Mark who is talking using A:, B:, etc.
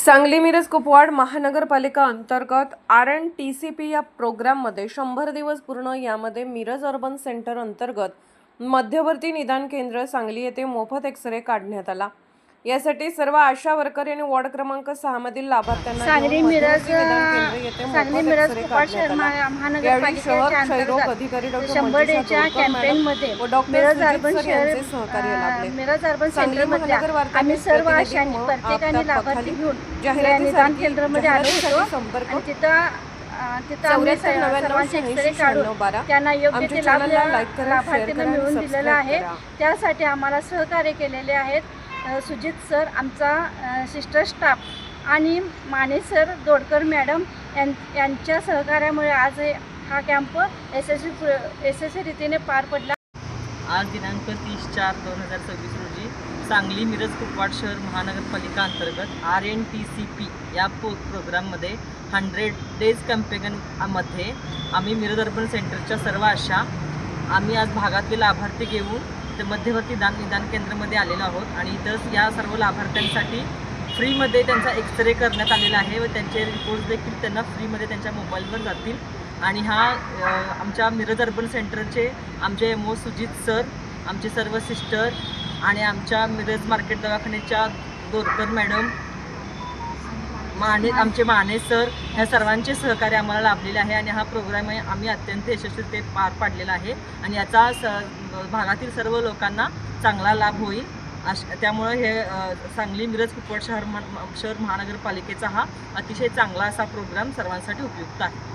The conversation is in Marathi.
A: सांगली मिरज कुपवाड महानगरपालिका अंतर्गत RNTCP या प्रोग्राममध्ये 100 दिवस पूर्ण। यामध्ये मिरज अर्बन सेंटर अंतर्गत मध्यवर्ती निदान केंद्र सांगली येथे मोफत एक्सरे काढण्यात आला। यासाठी सर्व आशा वर्कर यांनी वॉर्ड क्रमांक 6 मधील लाभार्थ्यांना
B: सांगली मिरज
A: महानगरपालिकेच्या अधिकारी
B: डॉक्टर डेच्या कॅम्पेनमध्ये मिरज अर्बन
A: सहकार्य लाभले।
B: मिरज अर्बन सेंटरमध्ये आम्ही सर्व आशांनी प्रत्येकाने लाभार्थी घेऊन निदान केंद्रामध्ये आलो होतो आणि तिथं आम्ही सर्वांचे एक्सरे काढून त्यांना योग्य ते लाभ लाभार्थींना मिळवून दिलेला आहे। त्यासाठी आम्हाला सहकार्य केलेले आहेत सुजित सर, आमचा सिस्टर स्टाफ आणि माने सर, दोडकर मॅडम यांच्या सहकार्यामुळे आज हा कॅम्प यशस्वी रीतीने पार पडला।
C: आज दिनांक 30/4/2026 रोजी सांगली मिरज कुपवाड शहर महानगरपालिका अंतर्गत RNTCP या प्रोग्राममध्ये 100 डेज कॅम्पेनमध्ये आम्ही मिरज अर्बन सेंटरच्या सर्व आशा आम्ही आज भागातले लाभार्थी घेऊन ते मध्यवर्ती निदान केंद्रामध्ये आलेलो आहोत आणि इथं या सर्व लाभार्थ्यांसाठी फ्रीमध्ये त्यांचा एक्सरे करण्यात आलेला आहे व त्यांचे रिपोर्ट्स देखील त्यांना फ्रीमध्ये त्यांच्या मोबाईलवर जातील। आणि हा आमच्या मिरज अर्बन सेंटरचे आमचे MO सुजित सर, आमचे सर्व सिस्टर आणि आमच्या मिरज मार्केट दवाखान्याच्या दोरकर मॅडम, आमचे माने सर, ह्या सर्वांचे सहकार्य आम्हाला लाभलेले आहे आणि हा प्रोग्राम आम्ही अत्यंत यशस्वी पार पाडलेला आहे आणि याचा भागातील सर्व लोकांना चांगला लाभ होईल। त्यामुळे हे सांगली मिरज कुपवाड शहर महानगरपालिकेचा हा अतिशय चांगला असा प्रोग्राम सर्वांसाठी उपयुक्त आहे।